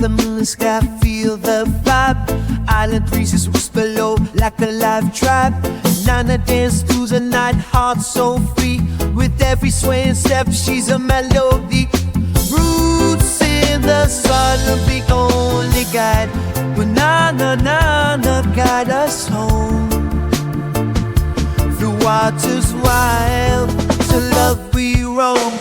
rhythm in the sky, feel the vibe. Island breezes whisper low like a live tribe. Nana dance through the night, heart so free. With every swaying step, she's a melody. Roots in the sun, the only guide. But Nana guide us home. Through waters wild, to love we roam.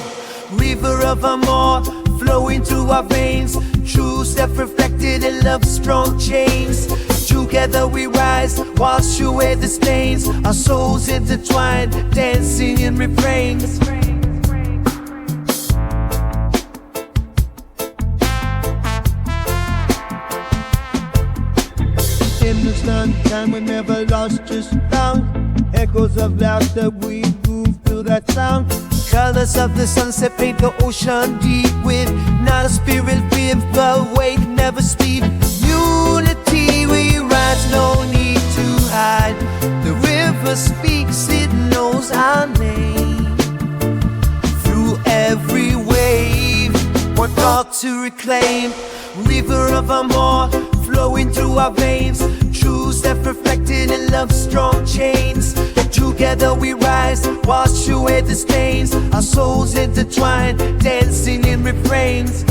River of Amor, flowing through our veins. True self reflected in love's strong chains. Together we rise, wash away the stains. Our souls intertwined, dancing in refrains. In the sunshine we never lost, just found echoes of laughter, we move through that sound. Colors of the sunset paint the ocean deep with not a spirit with but wait, never speak. Unity we rise, no need to hide. The river speaks, it knows our name. Through every wave, one thought to reclaim. River of Amor, flowing through our veins. True self-reflected in love's strong chains. Together we rise, wash away the stains. Our souls intertwined, dancing in refrains.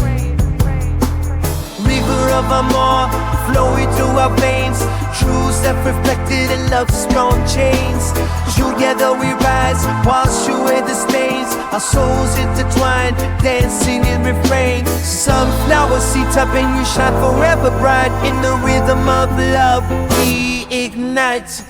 River of Amor, flowing through our veins. True self-reflected in love's strong chains. Together we rise, wash away the stains. Our souls intertwined, dancing in refrains. Sunflower seeds up and you shine forever bright. In the rhythm of love we ignite.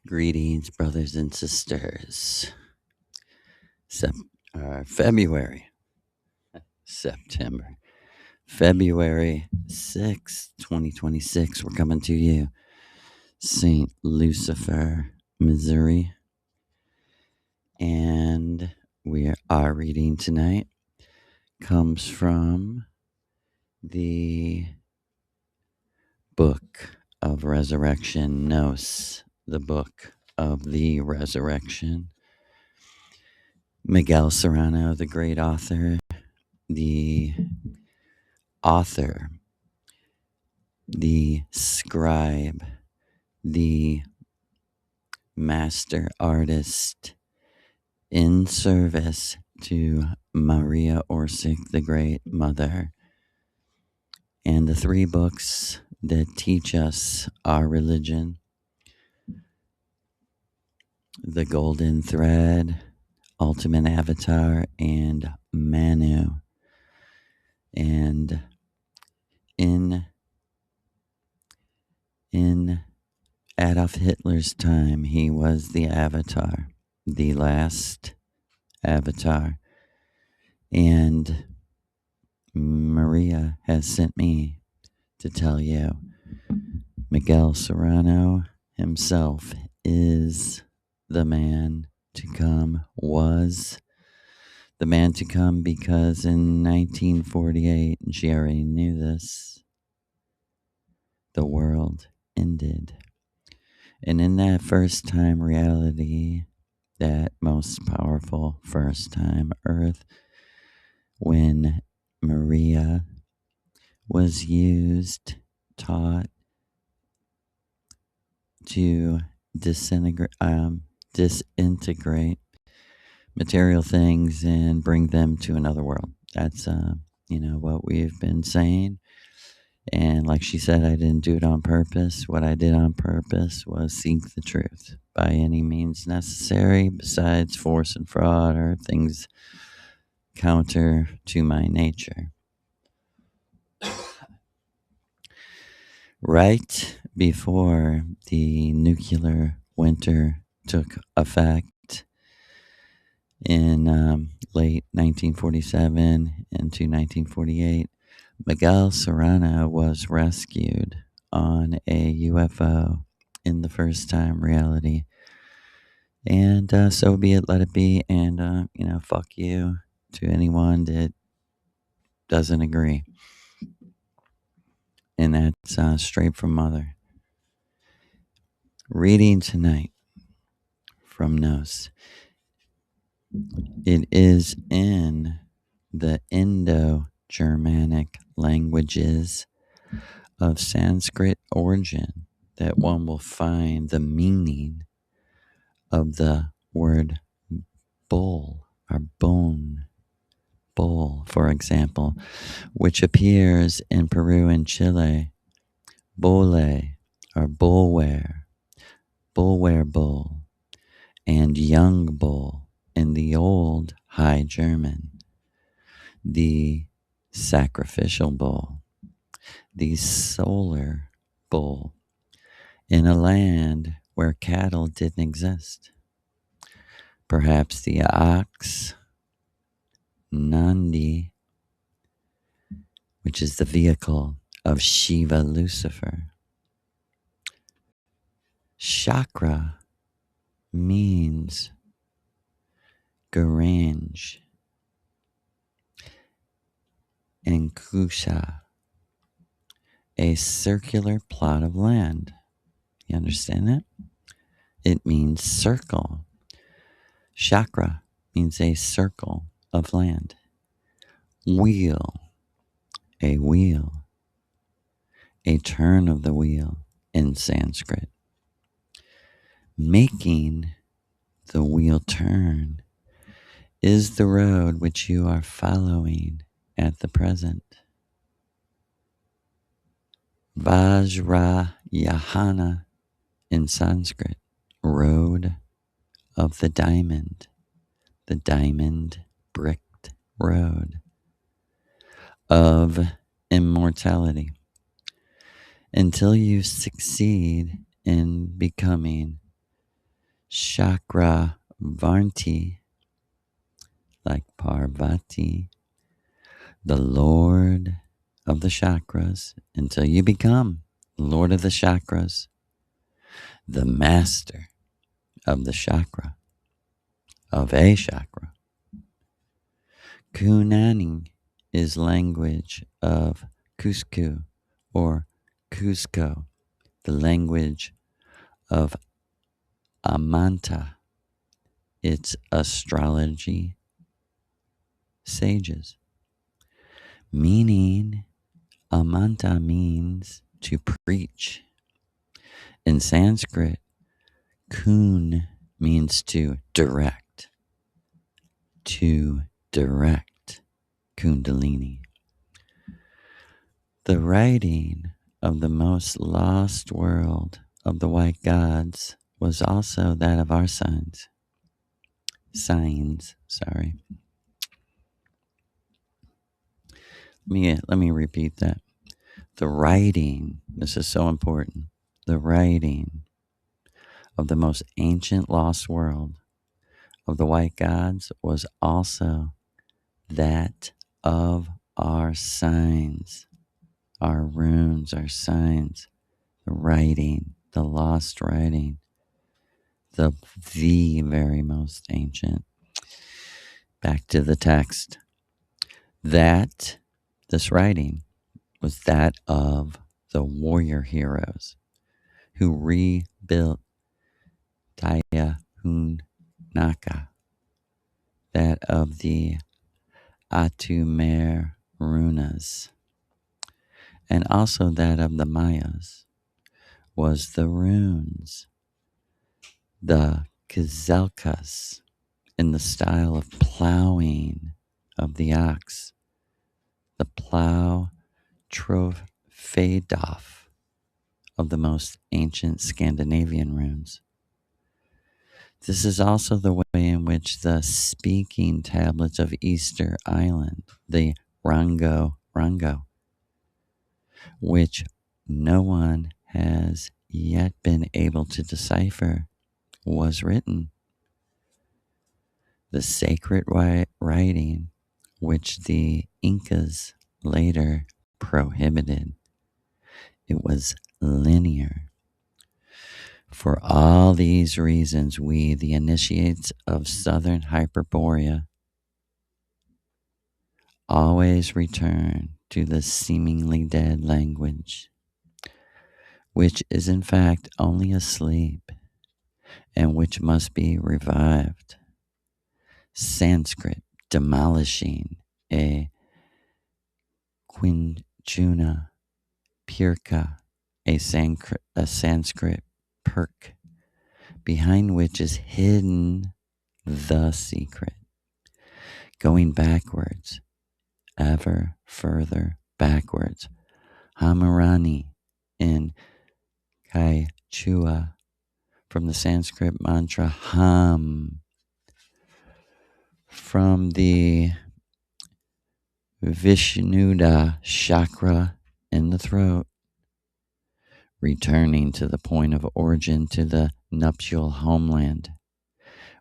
Greetings, brothers and sisters. February 6th, 2026. We're coming to you, St. Lucifer, Missouri. And our reading tonight comes from the Book of Resurrection, Nos, the Book of the Resurrection. Miguel Serrano, the great author, the scribe, the master artist in service to Maria Orsic, the great mother, and the 3 books that teach us our religion: The Golden Thread, Ultimate Avatar, and Manu. And in Adolf Hitler's time, he was the Avatar, the last Avatar. And Maria has sent me to tell you, Miguel Serrano himself is the man to come, was the man to come, because in 1948, and she already knew this, the world ended. And in that first time reality, that most powerful first time Earth, when Maria was used, taught to disintegrate material things and bring them to another world. That's what we've been saying. And like she said, I didn't do it on purpose. What I did on purpose was seek the truth by any means necessary, besides force and fraud or things counter to my nature. Right before the nuclear winter took effect in late 1947 into 1948, Miguel Serrano was rescued on a UFO in the first time reality. And so be it, let it be. And, fuck you to anyone that doesn't agree. And that's straight from Mother. Reading tonight from Nos. It is in the Indo-Germanic languages of Sanskrit origin that one will find the meaning of the word bull or bone, bull, for example, which appears in Peru and Chile, bole or bulware, bulware bull, and young bull in the old High German, the sacrificial bull, the solar bull, in a land where cattle didn't exist. Perhaps the ox, Nandi, which is the vehicle of Shiva Lucifer. Chakra means Garange and Kusha, a circular plot of land. You understand that? It means circle. Chakra means a circle of land. Wheel, a wheel, a turn of the wheel in Sanskrit. Making the wheel turn is the road which you are following at the present. Vajrayana in Sanskrit, road of the diamond bricked road of immortality, until you succeed in becoming Chakravarti, like Parvati, the Lord of the chakras, until you become Lord of the chakras, the master of the chakra, of a chakra. Kunani is language of Cusco or Cusco, the language of Amanta, its astrology sages. Meaning, Amanta means to preach. In Sanskrit, kun means to direct Kundalini. The writing of the most lost world of the white gods was also that of our signs. Let me repeat that. The writing, this is so important, the writing of the most ancient lost world of the white gods was also that of our signs, our runes, our signs, the writing, the lost writing, the very most ancient. Back to the text. That, this writing, was that of the warrior heroes who rebuilt Taya Hunaka, that of the Atumer runas, and also that of the Mayas, was the runes, the Kazelkas, in the style of plowing of the ox, the plow Trofedoff of the most ancient Scandinavian runes. This is also the way in which the speaking tablets of Easter Island, the Rango, which no one has yet been able to decipher, was written. The sacred writing, which the Incas later prohibited. It was linear. For all these reasons, we, the initiates of Southern Hyperborea, always return to the seemingly dead language, which is in fact only asleep and which must be revived. Sanskrit demolishing a Quinjuna Pirka, a Sanskrit perk, behind which is hidden the secret. Going backwards, ever further backwards. Hamarani in Kaichua, from the Sanskrit mantra Ham, from the Vishnuda chakra in the throat, returning to the point of origin, to the nuptial homeland,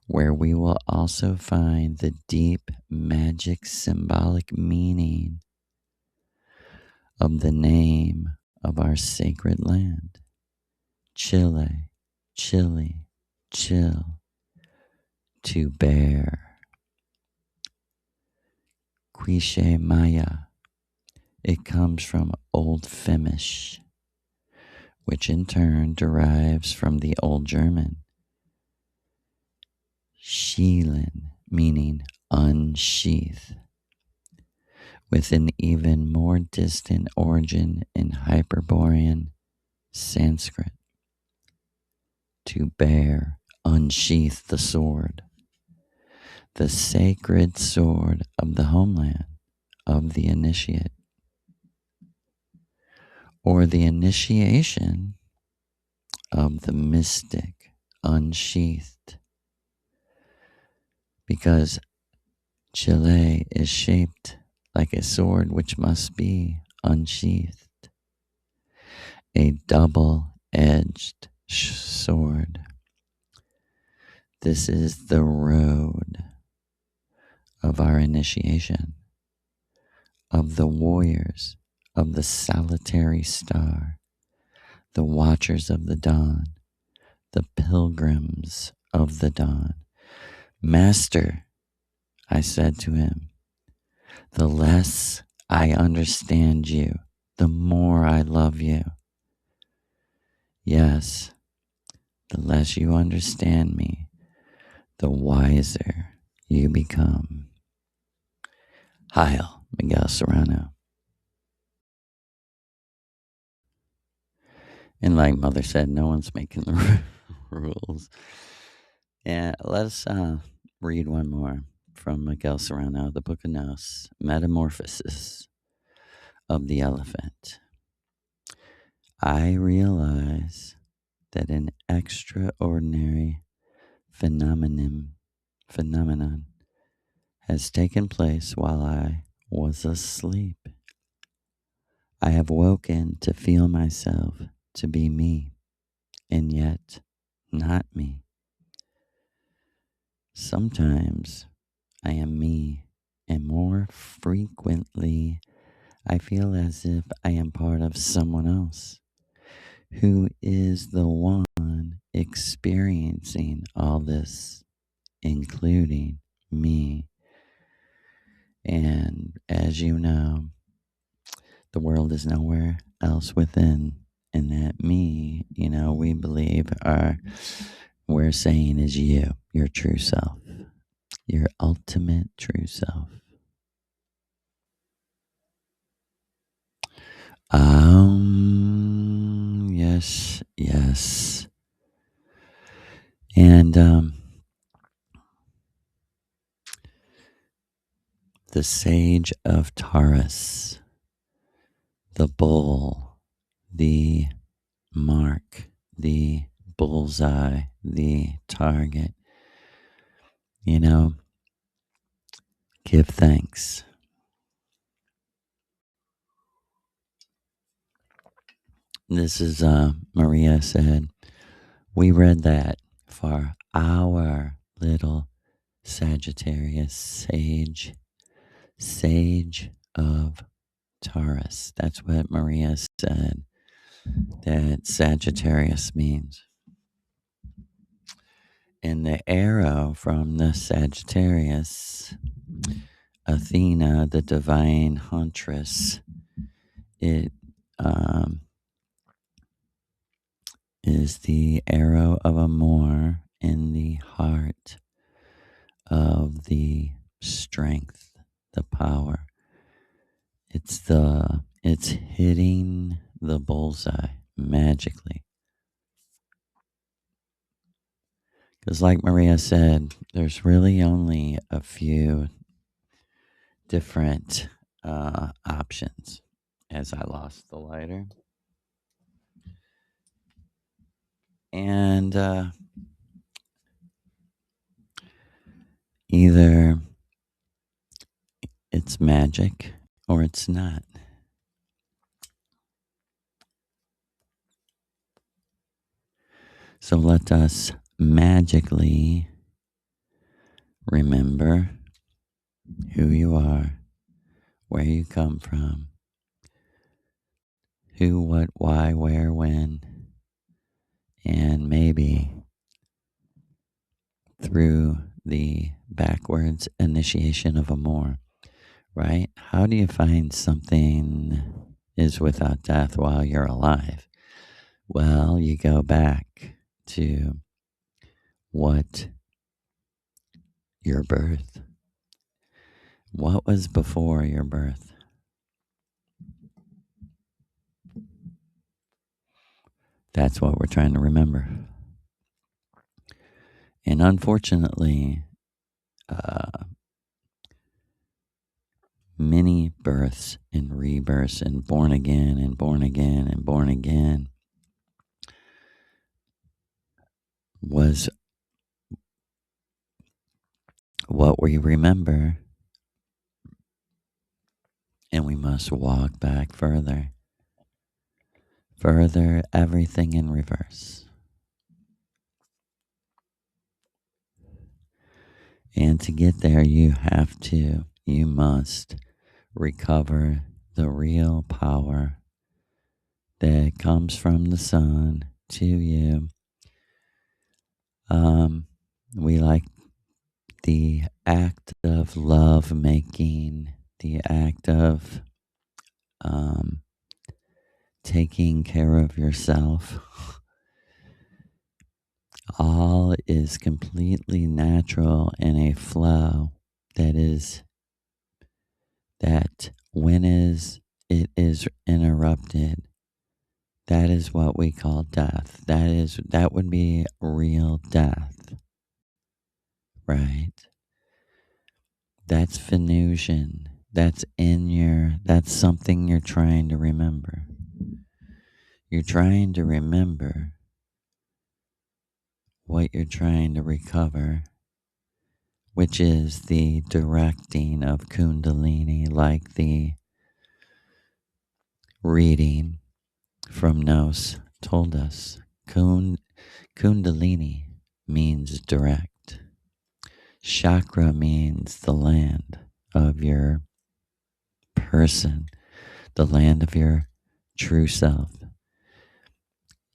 where we will also find the deep magic symbolic meaning of the name of our sacred land. Chile, Chile, chill, to bear. Quiche Maya, it comes from Old Finnish, which in turn derives from the Old German Schielen, meaning unsheath, with an even more distant origin in Hyperborean Sanskrit. To bear, unsheath the sword, the sacred sword of the homeland, of the initiate, or the initiation of the mystic, unsheathed, because Chile is shaped like a sword which must be unsheathed, a double-edged sword. This is the road of our initiation, of the warriors of the solitary star, the watchers of the dawn, the pilgrims of the dawn. Master, I said to him, the less I understand you, the more I love you. Yes, the less you understand me, the wiser you become. Heil, Miguel Serrano. And like Mother said, no one's making the rules. And let's read one more from Miguel Serrano, the Book of Nos, Metamorphosis of the Elephant. I realize that an extraordinary phenomenon has taken place while I was asleep. I have woken to feel myself to be me, and yet not me. Sometimes I am me, and more frequently I feel as if I am part of someone else who is the one experiencing all this, including me. And as you know, the world is nowhere else within, and that me, we believe we're saying is you, your true self, your ultimate true self. Yes, yes. And the sage of Taurus, the bull, the mark, the bullseye, the target. Give thanks. This is Maria said, we read that for our little Sagittarius sage of Taurus. That's what Maria said that Sagittarius means. And the arrow from the Sagittarius, Athena, the divine huntress, it is the arrow of Amor in the heart of the strength, the power. It's hitting the bullseye magically. Because like Maria said, there's really only a few different options. As I lost the lighter. And either it's magic or it's not. So let us magically remember who you are, where you come from, who, what, why, where, when, and maybe through the backwards initiation of Amor, right? How do you find something is without death while you're alive? Well, you go back to what your birth. What was before your birth? That's what we're trying to remember. And unfortunately, many births and rebirths and born again and born again and born again was what we remember, and we must walk back further, everything in reverse. And to get there, you must recover the real power that comes from the sun to you. We like the act of love making, the act of taking care of yourself. All is completely natural in a flow that when it is interrupted, that is what we call death. That would be real death, right? That's Venusian. That's something you're trying to remember. You're trying to remember what you're trying to recover, which is the directing of Kundalini, like the reading from Nos told us. Kundalini means direct. Chakra means the land of your person, the land of your true self.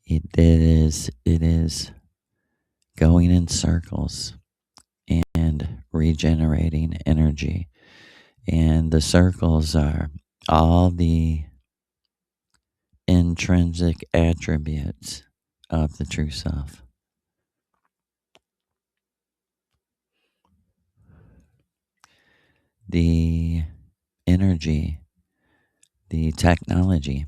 It is going in circles and regenerating energy. And the circles are all the intrinsic attributes of the true self. The energy, the technology,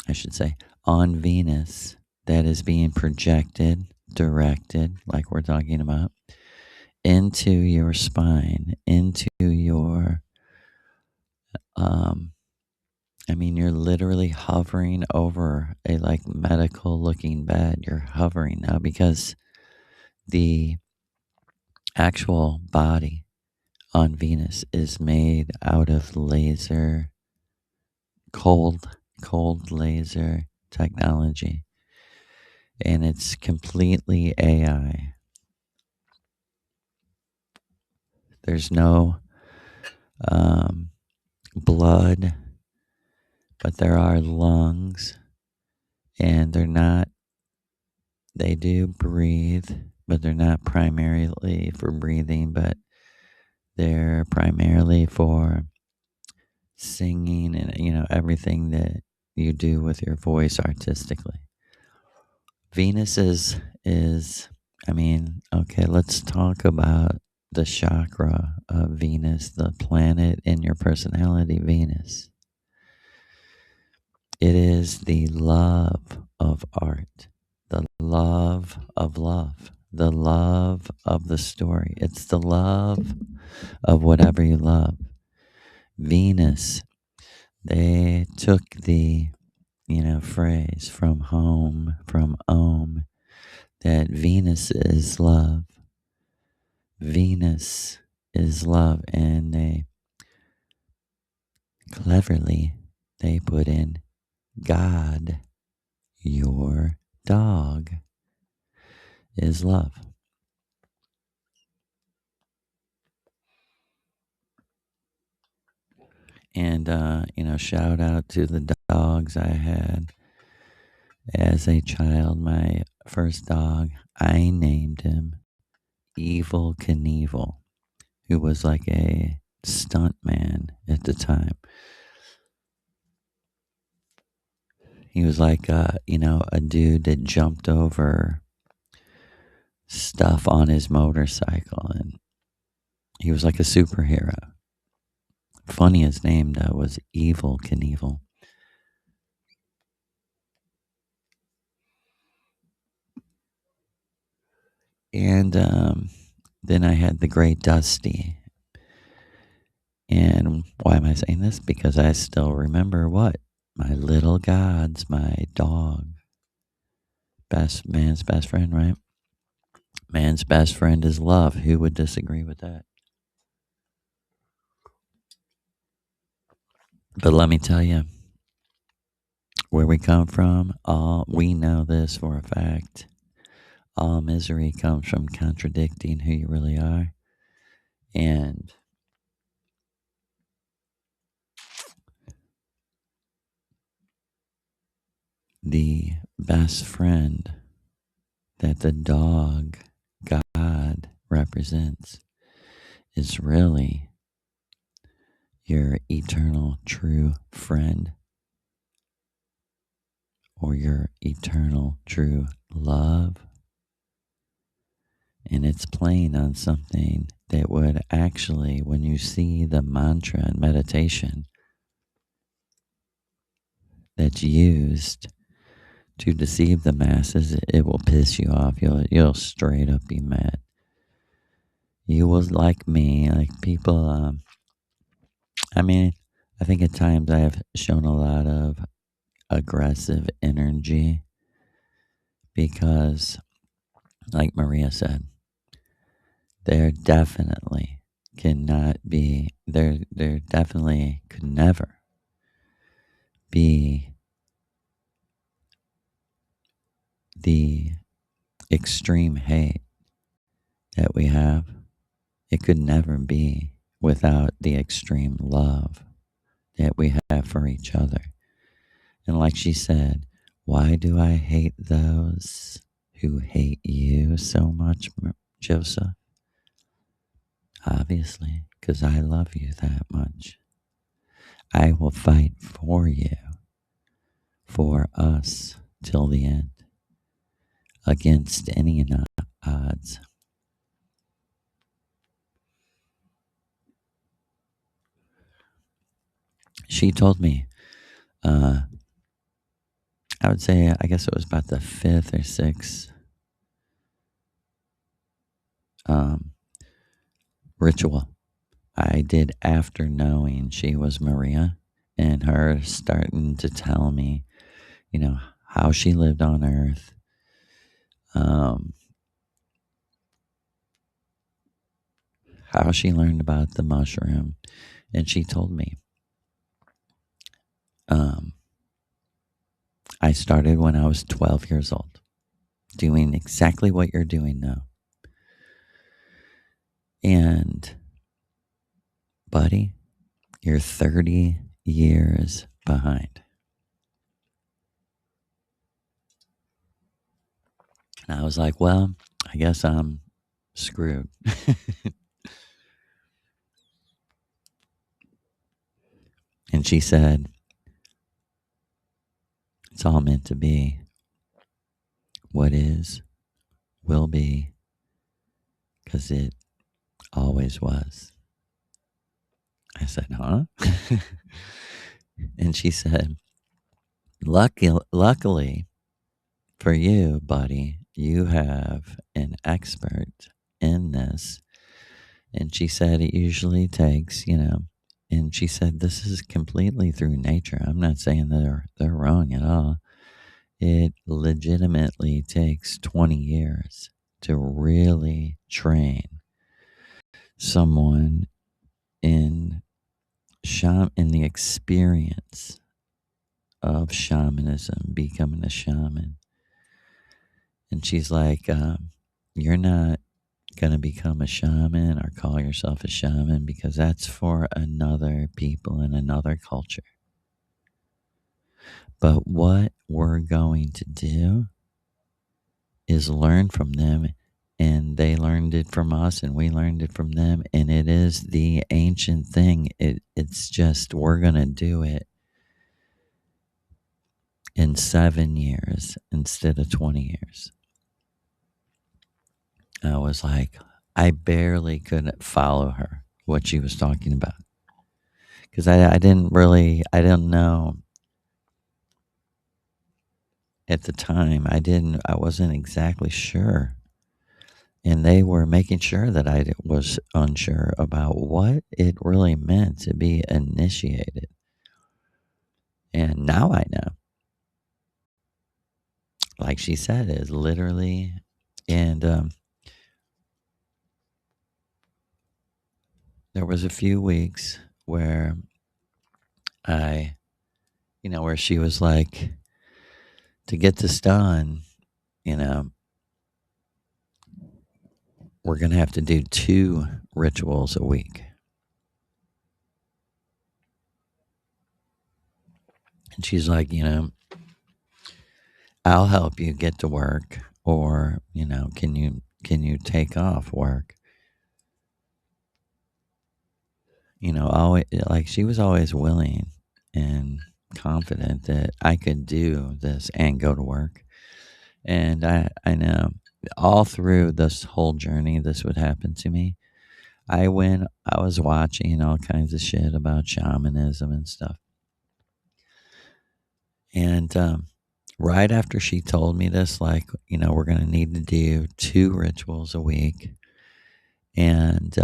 I should say, on Venus that is being projected, directed, like we're talking about, into your spine, into your, you're literally hovering over a like medical looking bed. You're hovering now because the actual body on Venus is made out of laser, cold laser technology. And it's completely AI. There's no blood, but there are lungs, and they do breathe, but they're not primarily for breathing, but they're primarily for singing and, everything that you do with your voice artistically. Venus is I mean, okay, let's talk about the chakra of Venus, the planet in your personality, Venus. It is the love of art, the love of love, the love of the story. It's the love of whatever you love. Venus, they took the, phrase from home, from Om, that Venus is love. Venus is love, and cleverly they put in God, your dog, is love. And shout out to the dogs I had as a child. My first dog, I named him Evil Knievel, who was like a stunt man at the time. He was like, a dude that jumped over stuff on his motorcycle, and he was like a superhero. Funniest name, though, was Evil Knievel. And then I had the Great Dusty. And why am I saying this? Because I still remember what? My little gods, my dog. Man's best friend, right? Man's best friend is love. Who would disagree with that? But let me tell you, where we come from, we know this for a fact. All misery comes from contradicting who you really are. And the best friend that the dog, God, represents is really your eternal true friend, or your eternal true love. And it's playing on something that would actually, when you see the mantra and meditation that's used to deceive the masses, it will piss you off. You'll straight up be mad. You will, like me, like people. I mean, I think at times I have shown a lot of aggressive energy because, like Maria said, there definitely cannot be. There definitely could never be the extreme hate that we have. It could never be without the extreme love that we have for each other. And like she said, why do I hate those who hate you so much, Joseph? Obviously, because I love you that much. I will fight for you, for us, till the end, against any odds. She told me, I would say, I guess it was about the fifth or sixth ritual I did after knowing she was Maria, and her starting to tell me, how she lived on Earth, how she learned about the mushroom. And she told me, I started when I was 12 years old, doing exactly what you're doing now. And, buddy, you're 30 years behind. And I was like, well, I guess I'm screwed. And she said, it's all meant to be. what is will be, because it always was. I said, huh? And she said, luckily for you, buddy, you have an expert in this. And she said it usually takes, and she said this is completely through nature. I'm not saying they're wrong at all. It legitimately takes 20 years to really train someone in in the experience of shamanism, becoming a shaman. And she's like, you're not going to become a shaman or call yourself a shaman because that's for another people in another culture. But what we're going to do is learn from them, and they learned it from us and we learned it from them, and it is the ancient thing. It's just we're going to do it in 7 years instead of 20 years. I was like, I barely couldn't follow her, what she was talking about. Because I didn't know at the time. I wasn't exactly sure. And they were making sure that I was unsure about what it really meant to be initiated. And now I know. Like she said, is literally, and there was a few weeks where where she was like, to get this done, we're going to have to do 2 rituals a week. And she's like, I'll help you get to work, or, can you take off work? Always, like, she was always willing and confident that I could do this and go to work. And I know all through this whole journey, this would happen to me. I was watching all kinds of shit about shamanism and stuff. And right after she told me this, like, we're going to need to do 2 rituals a week. And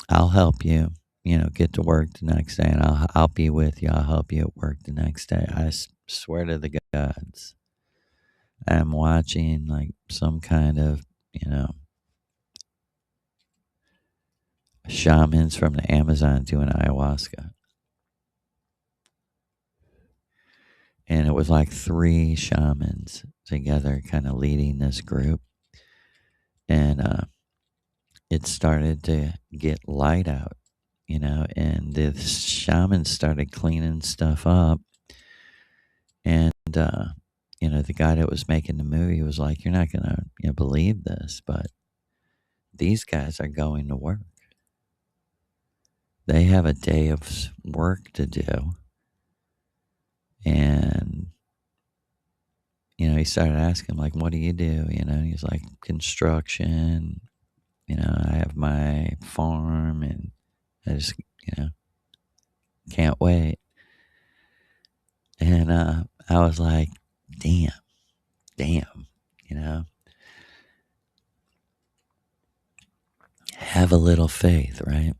I'll help you, get to work the next day, and I'll be with you. I'll help you at work the next day. I swear to the gods, I'm watching like some kind of, shamans from the Amazon doing ayahuasca. And it was like 3 shamans together kind of leading this group. And it started to get light out, and the shamans started cleaning stuff up. And, the guy that was making the movie was like, you're not going to believe this, but these guys are going to work. They have a day of work to do. And, he started asking, like, what do you do? He's like, construction. I have my farm, and I just, can't wait. And I was like, damn, have a little faith, right?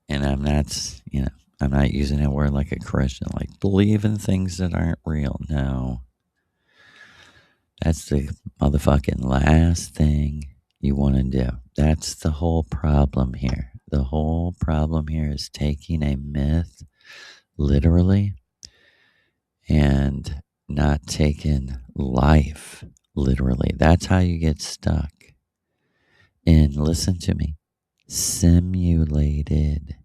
And I'm not using that word like a Christian, like believe in things that aren't real. No. That's the motherfucking last thing you want to do. That's the whole problem here. The whole problem here is taking a myth literally and not taking life literally. That's how you get stuck. And listen to me, simulated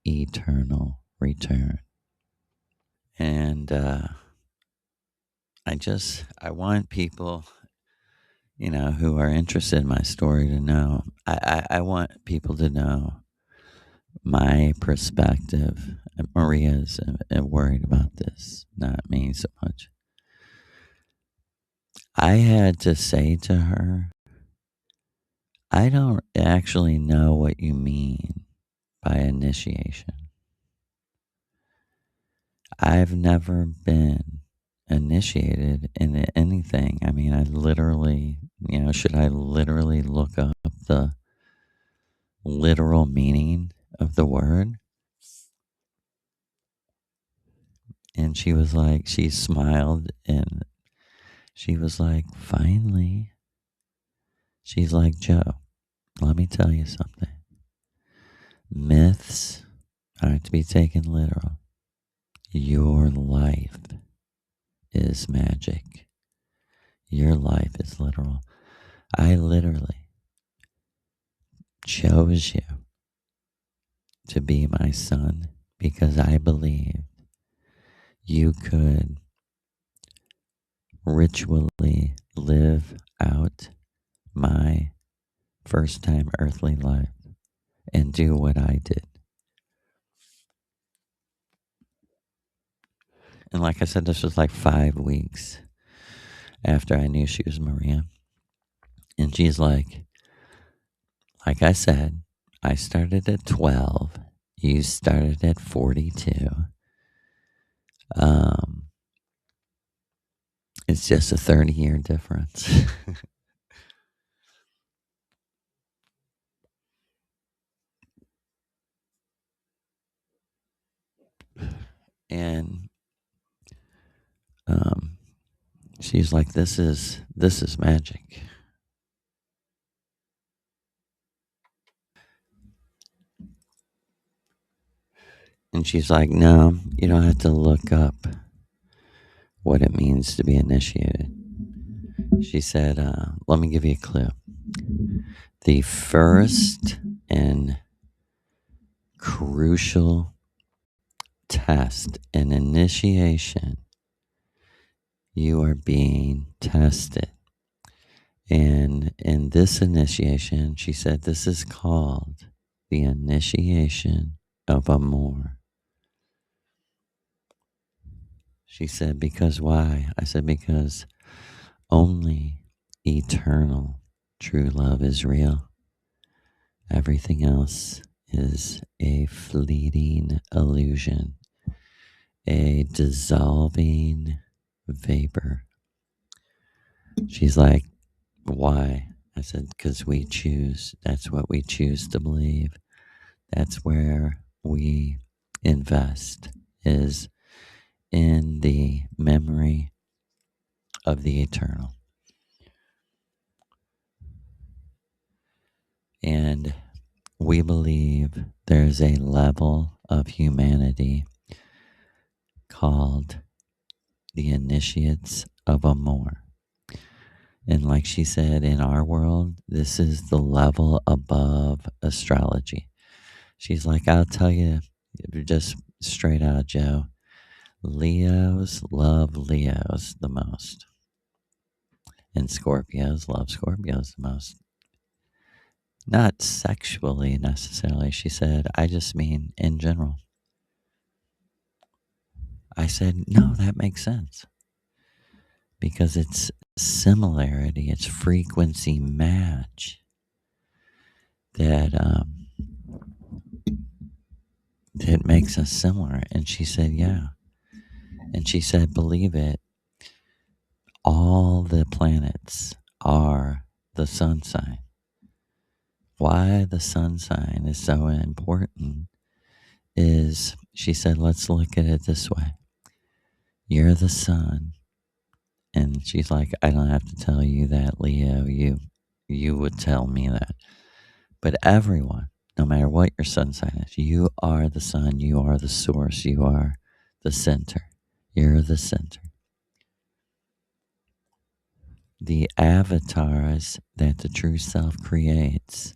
eternal return. And I want people, who are interested in my story to know. I want people to know my perspective. Maria's worried about this, not me so much. I had to say to her, I don't actually know what you mean by initiation. I've never been initiated in anything. I mean, I literally, should I literally look up the literal meaning of the word? And she was like, she smiled and she was like, finally. She's like, Joe, let me tell you something. Myths are to be taken literal. Your life is magic. Your life is literal. I literally chose you to be my son because I believe you could ritually live out my first time earthly life and do what I did. And like I said, this was like 5 weeks after I knew she was Maria. And she's like I said, I started at 12. You started at 42. Um, it's just a 30-year difference. And she's like, this is magic. And she's like, no, you don't have to look up what it means to be initiated. She said, let me give you a clue. The first and crucial test and initiation, you are being tested. And in this initiation, she said, this is called the initiation of Amor. She said, because why? I said, because only eternal true love is real. Everything else is a fleeting illusion, a dissolving vapor. She's like, why? I said, because we choose. That's what we choose to believe. That's where we invest, is in the memory of the eternal. And we believe there's a level of humanity called the initiates of Amor. And like she said, in our world, this is the level above astrology. She's like, I'll tell you just straight out, Joe, Leos love Leos the most. And Scorpios love Scorpios the most. Not sexually necessarily, she said. I just mean in general. I said, no, that makes sense. Because it's similarity, it's frequency match that makes us similar. And she said, yeah. And she said, believe it, all the planets are the sun sign. Why the sun sign is so important is, she said, let's look at it this way. You're the sun. And she's like, I don't have to tell you that, Leo. You would tell me that. But everyone, no matter what your sun sign is, you are the sun. You are the source. You are the center. You're the center. The avatars that the true self creates,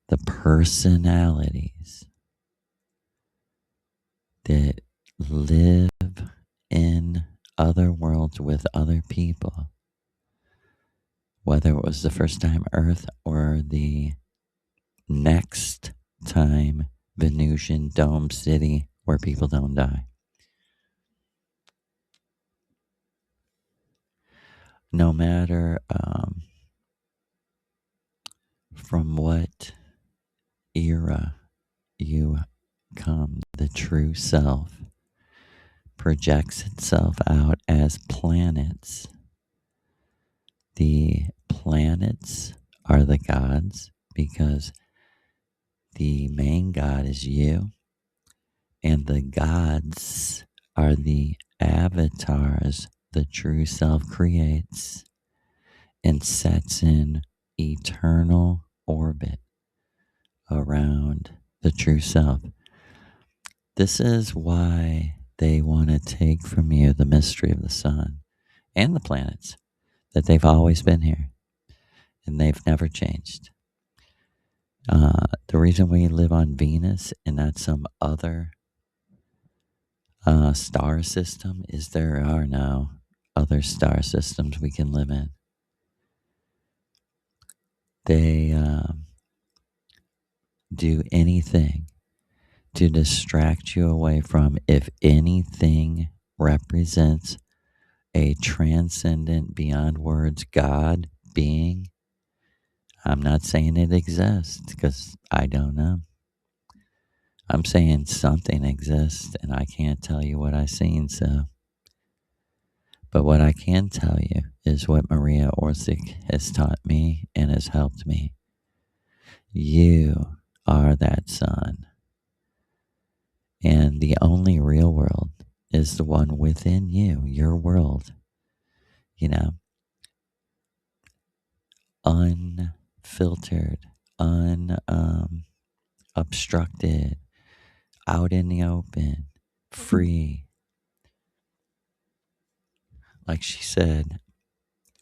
the personalities that live in other worlds with other people, whether it was the first time Earth or the next time Venusian Dome City where people don't die. no matter from what era you come, the true self projects itself out as planets. The planets are the gods because the main god is you, and the gods are the avatars the true self creates and sets in eternal orbit around the true self. This is why they want to take from you the mystery of the sun and the planets, that they've always been here and they've never changed. The reason we live on Venus and not some other star system is there are no other star systems we can live in. They do anything to distract you away from, if anything represents a transcendent, beyond words God being. I'm not saying it exists because I don't know. I'm saying something exists and I can't tell you what I've seen, so. But what I can tell you is what Maria Orsic has taught me and has helped me. You are that sun. And the only real world is the one within you, your world. You know, unfiltered, unobstructed, out in the open, free. Like she said,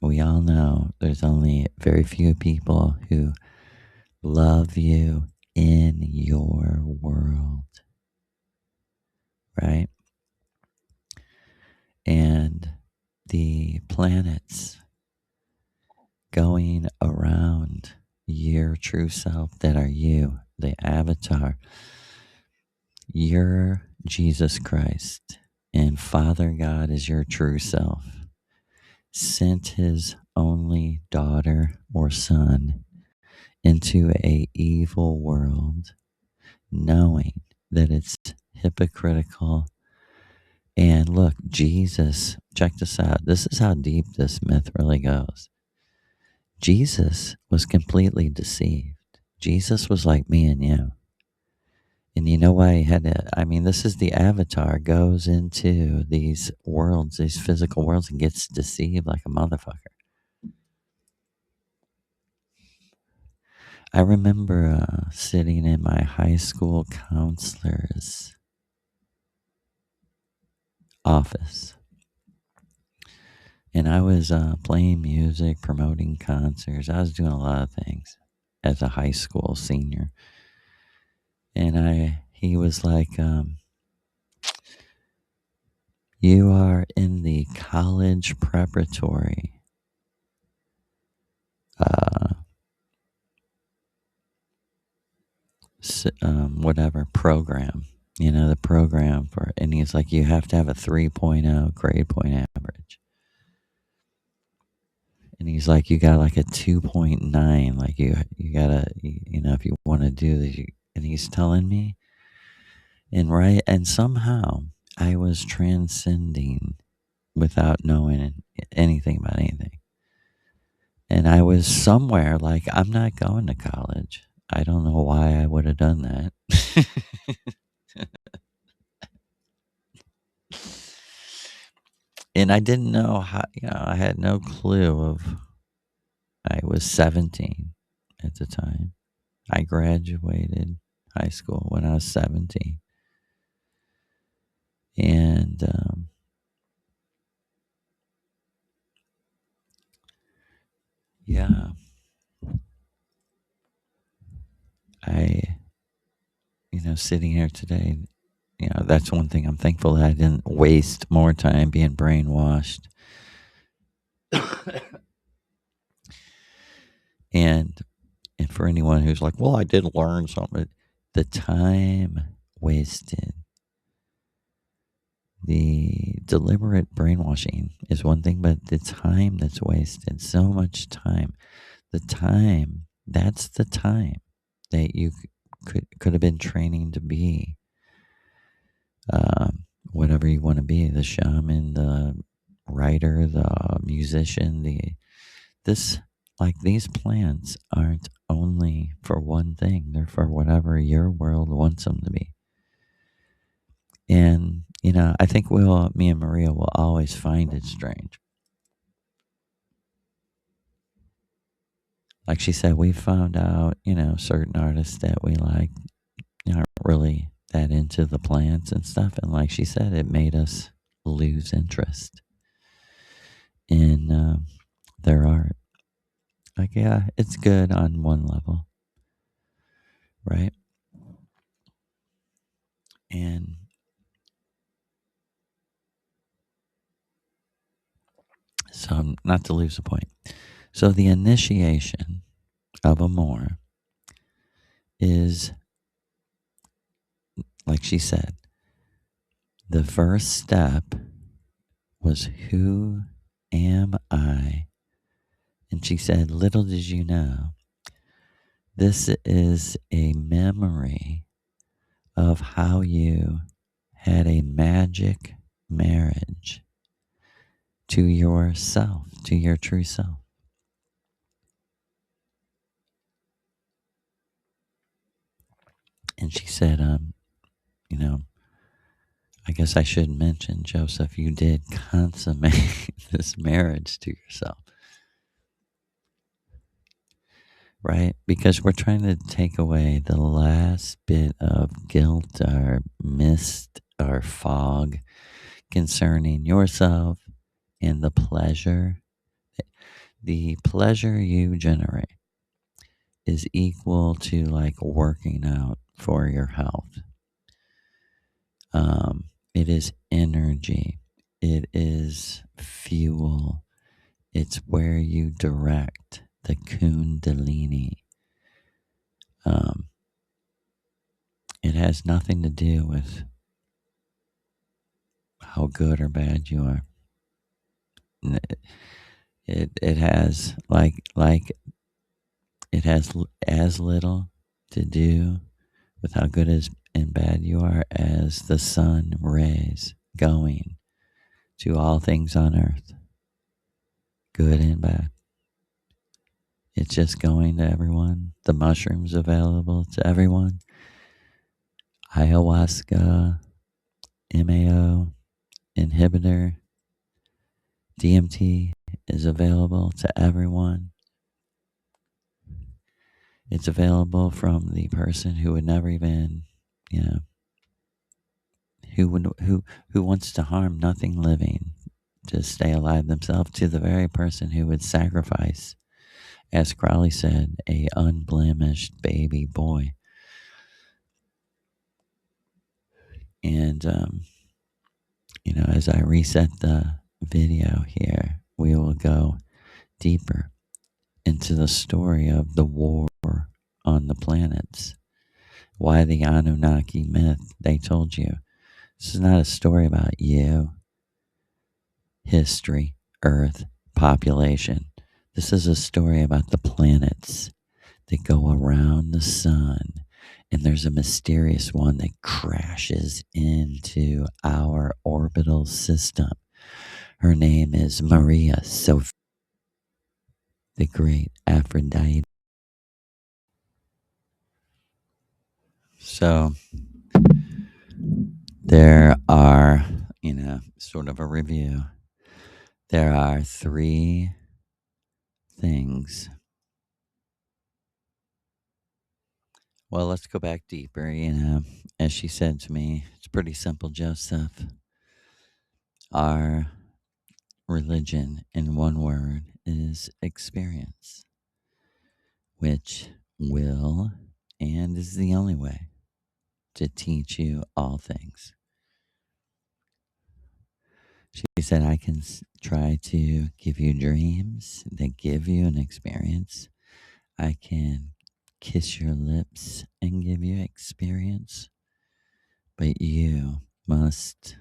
we all know there's only very few people who love you in your world, right? And the planets going around your true self that are you, the avatar, you're Jesus Christ, and Father God is your true self, sent his only daughter or son into a evil world, knowing that it's hypocritical. And look, Jesus, check this out. This is how deep this myth really goes. Jesus was completely deceived. Jesus was like me and you. And you know why he had to? I mean, this is the avatar goes into these worlds, these physical worlds, and gets deceived like a motherfucker. I remember sitting in my high school counselor's office, and I was playing music, promoting concerts. I was doing a lot of things as a high school senior. And he was like, you are in the college preparatory whatever program, the program for, and he's like, you have to have a 3.0 grade point average. And he's like, you got like a 2.9, like you gotta, if you want to do this. And he's telling me, and somehow I was transcending without knowing anything about anything. And I was somewhere like, I'm not going to college. I don't know why I would have done that. And I didn't know how, I had no clue of, I was 17 at the time. I graduated high school when I was 17. And yeah, sitting here today, that's one thing I'm thankful that I didn't waste more time being brainwashed. and for anyone who's like, well, I did learn something, the time wasted the deliberate brainwashing is one thing, but the time that's wasted, so much time, the time, that's the time that you could have been training to be whatever you want to be, the shaman, the writer, the musician, this like these plants aren't only for one thing, they're for whatever your world wants them to be. And I think me and Maria will always find it strange. Like she said, we found out, certain artists that we like aren't really that into the plants and stuff. And like she said, it made us lose interest in their art. Like, yeah, it's good on one level, right? And so, not to lose the point. So, the initiation of Amor is, like she said, the first step was, who am I? And she said, little did you know, this is a memory of how you had a magic marriage to yourself, to your true self. And she said, I guess I should mention, Joseph, you did consummate this marriage to yourself, right? Because we're trying to take away the last bit of guilt or mist or fog concerning yourself and the pleasure. The pleasure you generate is equal to like working out for your health. It is energy. It is fuel. It's where you direct the kundalini. It has nothing to do with how good or bad you are. It has it has as little to do with how good and bad you are as the sun rays going to all things on earth, good and bad. It's just going to everyone. The mushrooms available to everyone. Ayahuasca, MAO, inhibitor, DMT is available to everyone. It's available from the person who would never even, who wants to harm nothing living to stay alive themselves, to the very person who would sacrifice, as Crowley said, a unblemished baby boy. And as I reset the video here, we will go deeper into the story of the war on the planets. Why the Anunnaki myth? They told you this is not a story about you, history, Earth, population. This is a story about the planets that go around the sun, and there's a mysterious one that crashes into our orbital system. Her name is Maria Sophia, the great Aphrodite. So there are, sort of a review. There are 3 things. Well, let's go back deeper. As she said to me, it's pretty simple, Joseph. Our religion, in one word, is experience, which will and is the only way to teach you all things. She said, I can try to give you dreams that give you an experience. I can kiss your lips and give you experience. But you must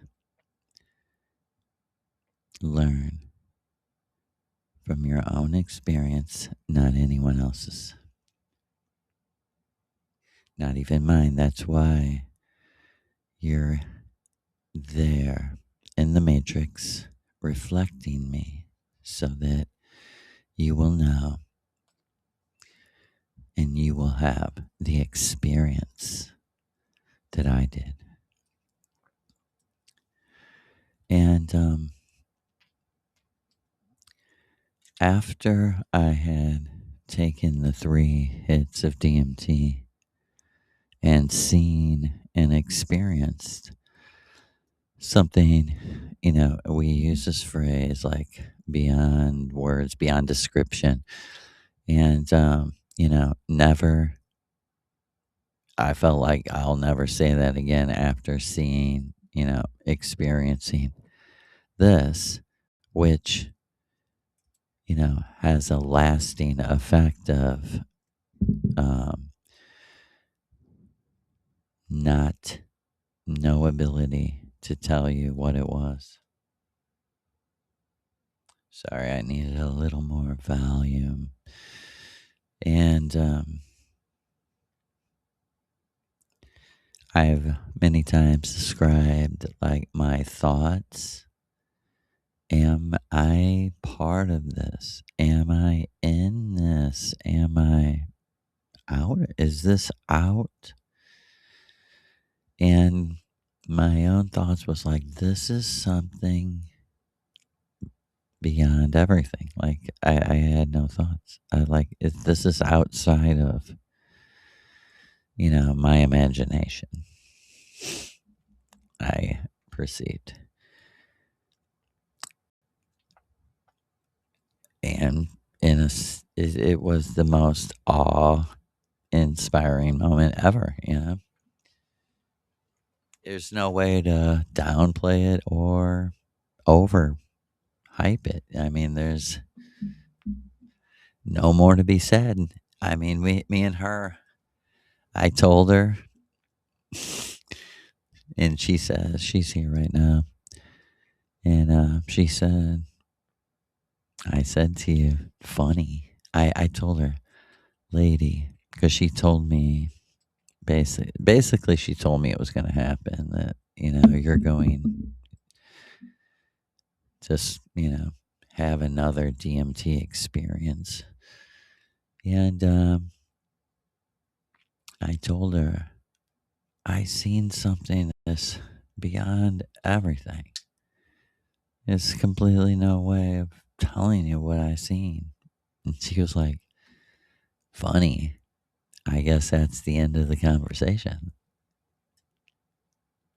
learn from your own experience, not anyone else's, not even mine. That's why you're there in the matrix reflecting me so that you will know and you will have the experience that I did. And after I had taken the 3 hits of DMT and seen and experienced something, we use this phrase like beyond words, beyond description. And, never, I felt like I'll never say that again after seeing, experiencing this, which, has a lasting effect of um, not no ability to tell you what it was. Sorry, I needed a little more volume. And I've many times described like my thoughts. Am I part of this? Am I in this? Am I out? Is this out? And my own thoughts was like, this is something beyond everything. Like I had no thoughts. This is outside of, my imagination. I perceived. And it was the most awe-inspiring moment ever. There's no way to downplay it or overhype it. I mean, there's no more to be said. I mean, me and her, I told her, and she says, she's here right now. And she said, I said to you, funny. I told her, lady, because she told me, basically, she told me it was going to happen, that, you're going to, have another DMT experience. And I told her, I seen something that's beyond everything. It's completely no way of telling you what I seen. And she was like, funny. I guess that's the end of the conversation.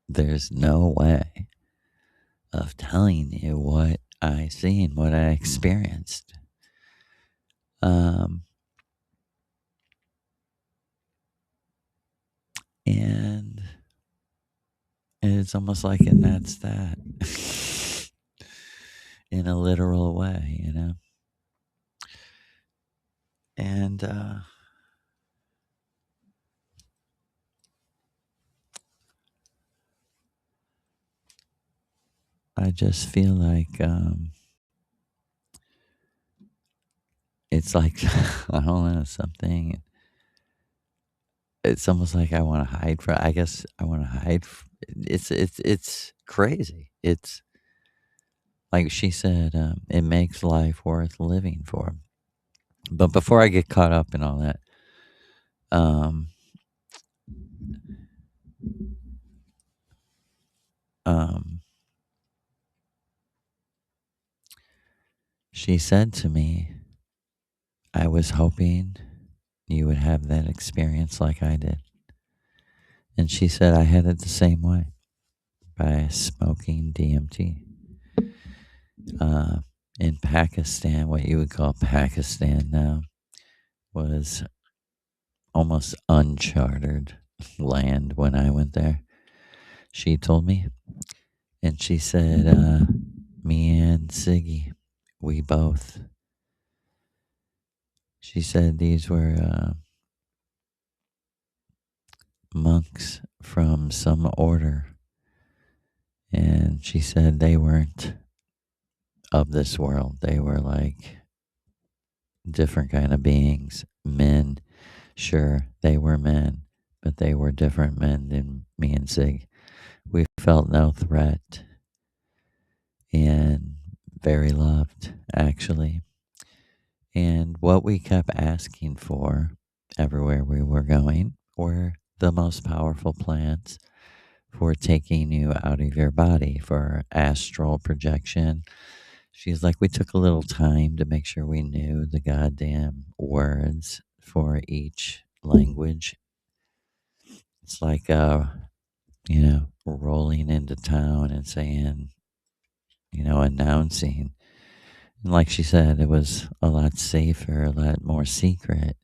There's no way of telling you what I seen, what I experienced. And it's almost like, and that's that. In a literal way, And I just feel like it's like I don't know, something. It's almost like I want to hide from. I guess I want to hide. It's crazy. It's like she said. It makes life worth living for. But before I get caught up in all that, um, um, she said to me, "I was hoping you would have that experience like I did." And she said I had it the same way by smoking DMT. In Pakistan, what you would call Pakistan now, was almost uncharted land when I went there. She told me, and she said, me and Siggy, we both. She said these were monks from some order, and she said they weren't of this world. They were like different kind of beings, men. Sure, they were men, but they were different men than me and Sig. We felt no threat and very loved, actually. And what we kept asking for everywhere we were going were the most powerful plants for taking you out of your body, for astral projection. She's like, we took a little time to make sure we knew the goddamn words for each language. It's like, rolling into town and saying, announcing. And like she said, it was a lot safer, a lot more secret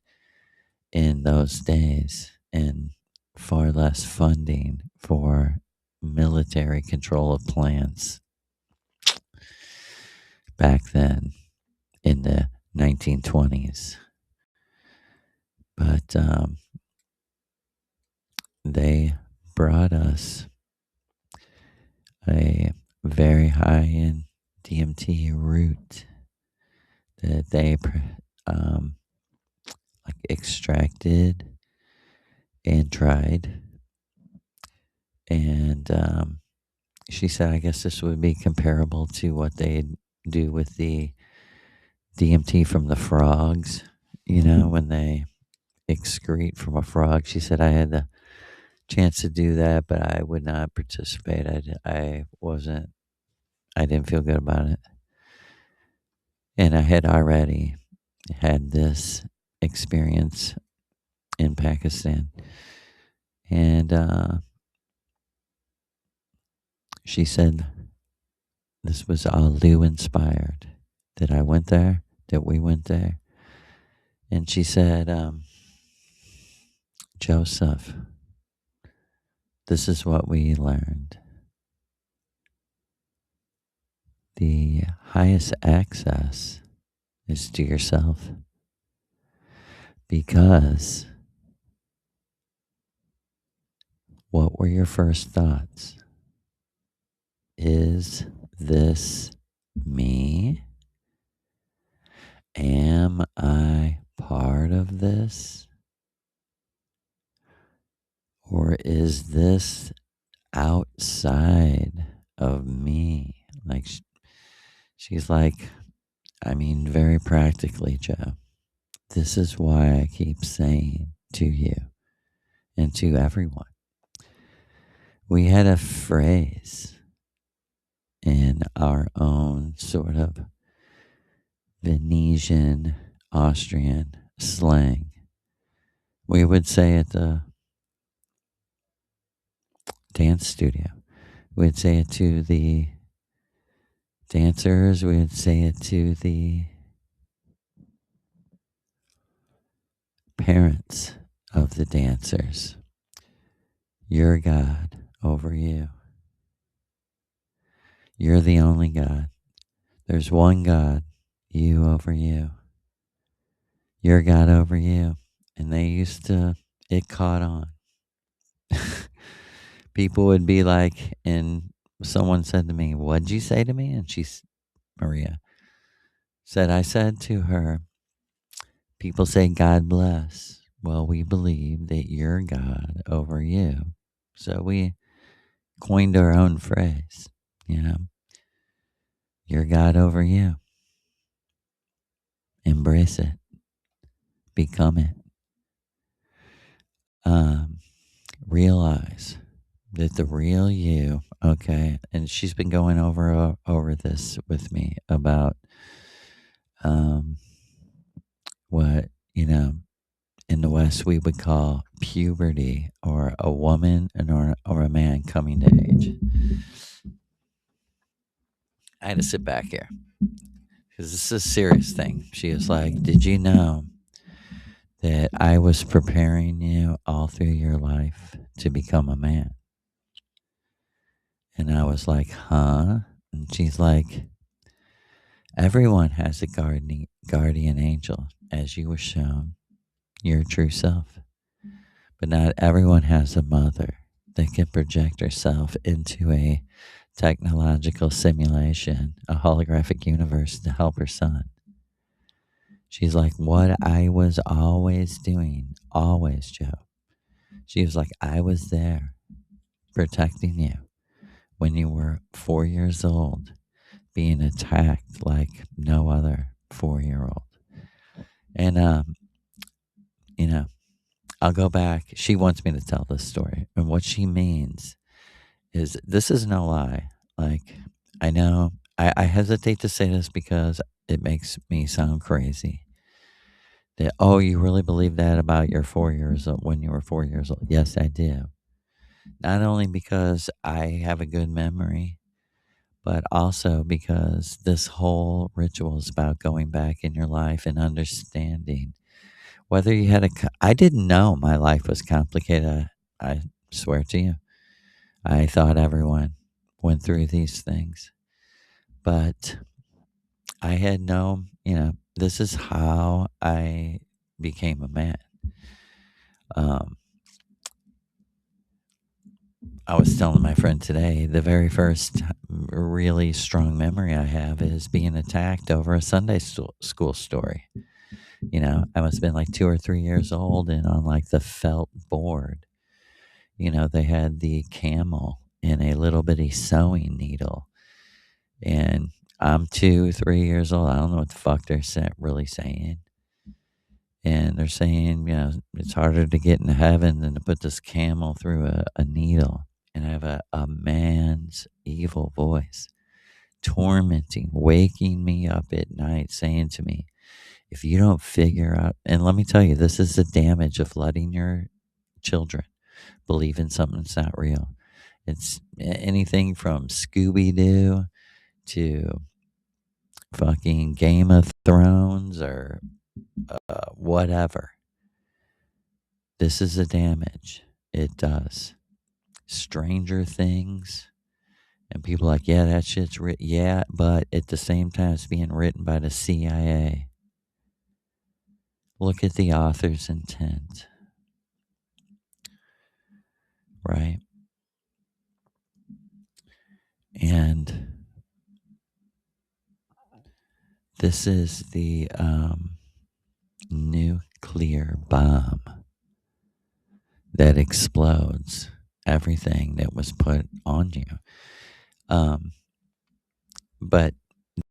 in those days, and far less funding for military control of plants back then in the 1920s. But they brought us a very high in DMT root that they like extracted and tried. And she said, I guess this would be comparable to what they do with the DMT from the frogs, when they excrete from a frog. She said, I had the chance to do that, but I would not participate. I didn't feel good about it. And I had already had this experience in Pakistan. And she said this was Allah Lou inspired, that I went there, that we went there. And she said, Joseph, this is what we learned. The highest access is to yourself, because what were your first thoughts? Is this me? Am I part of this? Or is this outside of me? Like, she's like, very practically, Joe, this is why I keep saying to you and to everyone, we had a phrase in our own sort of Venetian, Austrian slang. We would say at the dance studio, we'd say it to the dancers, we'd say it to the parents of the dancers. You're God over you. You're the only God. There's one God, you over you. You're God over you. And it caught on. People would be like, and someone said to me, what'd you say to me? And Maria said, I said to her, people say God bless. Well, we believe that you're God over you. So we coined our own phrase, You're God over you. Embrace it. Become it. Realize that the real you, okay, and she's been going over this with me about what, in the West we would call puberty, or a woman or a man coming to age. I had to sit back here because this is a serious thing. She was like, did you know that I was preparing you all through your life to become a man? And I was like, huh? And she's like, everyone has a guardian angel, as you were shown, your true self. But not everyone has a mother that can project herself into a technological simulation, a holographic universe to help her son. She's like, what I was always doing, always, Joe. She was like, I was there protecting you when you were 4 years old, being attacked like no other 4-year-old. And, you know, I'll go back. She wants me to tell this story. And what she means is this is no lie. Like, I know I hesitate to say this because it makes me sound crazy. That, oh, you really believe that about your 4 years old when you were 4 years old? Yes, I do. Not only because I have a good memory, but also because this whole ritual is about going back in your life and understanding whether you had I didn't know my life was complicated. I swear to you. I thought everyone went through these things, but I had no, this is how I became a man. I was telling my friend today, the very first really strong memory I have is being attacked over a Sunday school story. I must have been like 2 or 3 years old, and on like the felt board, they had the camel and a little bitty sewing needle. And I'm 2, 3 years old. I don't know what the fuck they're really saying. And they're saying, it's harder to get into heaven than to put this camel through a needle. And I have a man's evil voice tormenting, waking me up at night, saying to me, if you don't figure out, and let me tell you, this is the damage of letting your children believe in something that's not real. It's anything from Scooby-Doo to fucking Game of Thrones or whatever. This is the damage it does. Stranger Things, and people are like, yeah, that shit's written. Yeah, but at the same time, it's being written by the CIA. Look at the author's intent, right? And this is the nuclear bomb that explodes everything that was put on you. But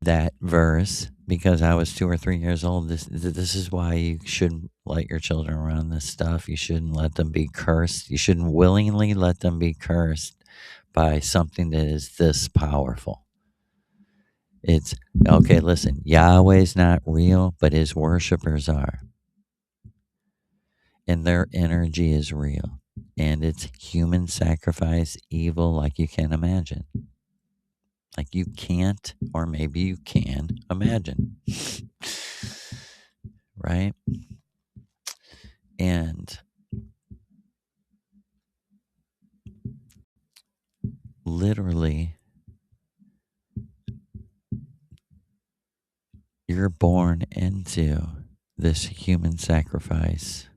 that verse, because I was 2 or 3 years old, this is why you shouldn't let your children around this stuff. You shouldn't let them be cursed. You shouldn't willingly let them be cursed by something that is this powerful. It's, okay, listen, Yahweh's not real, but his worshipers are. And their energy is real. And it's human sacrifice evil like you can't imagine. Like you can't, or maybe you can imagine. Right? And literally, you're born into this human sacrifice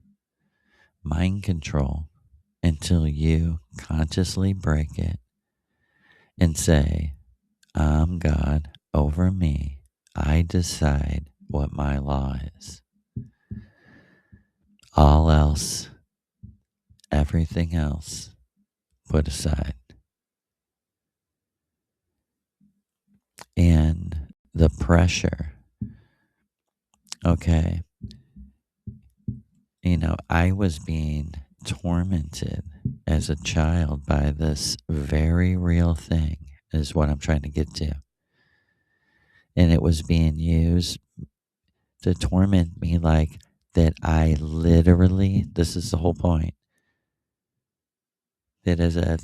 mind control until you consciously break it and say, I'm God over me. I decide what my law is. All else, everything else, put aside. And the pressure, okay, I was being tormented as a child by this very real thing, is what I'm trying to get to. And it was being used to torment me like that. I literally, this is the whole point, that as a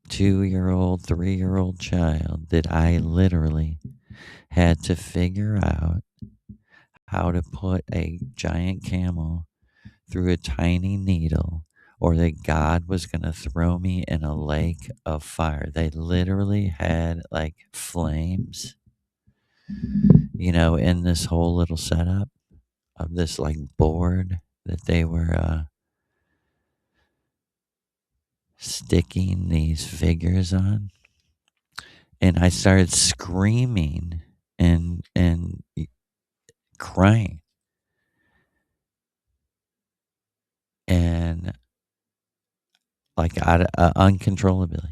2-year-old, 3-year-old child, that I literally had to figure out how to put a giant camel through a tiny needle, or that God was going to throw me in a lake of fire. They literally had like flames, in this whole little setup of this like board that they were sticking these figures on. And I started screaming and crying. And like uncontrollably.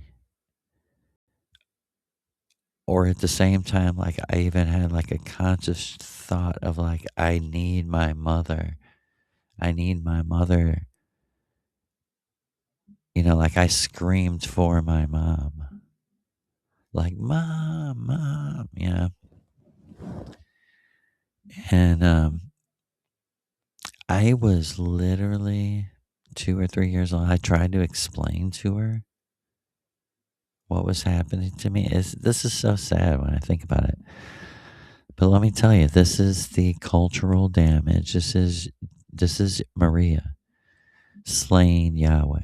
Or at the same time, like I even had like a conscious thought of like, I need my mother. I need my mother. Like I screamed for my mom. Like, mom, mom, yeah. And I was literally 2 or 3 years old. I tried to explain to her what was happening to me. This is so sad when I think about it. But let me tell you, this is the cultural damage. This is Maria slaying Yahweh.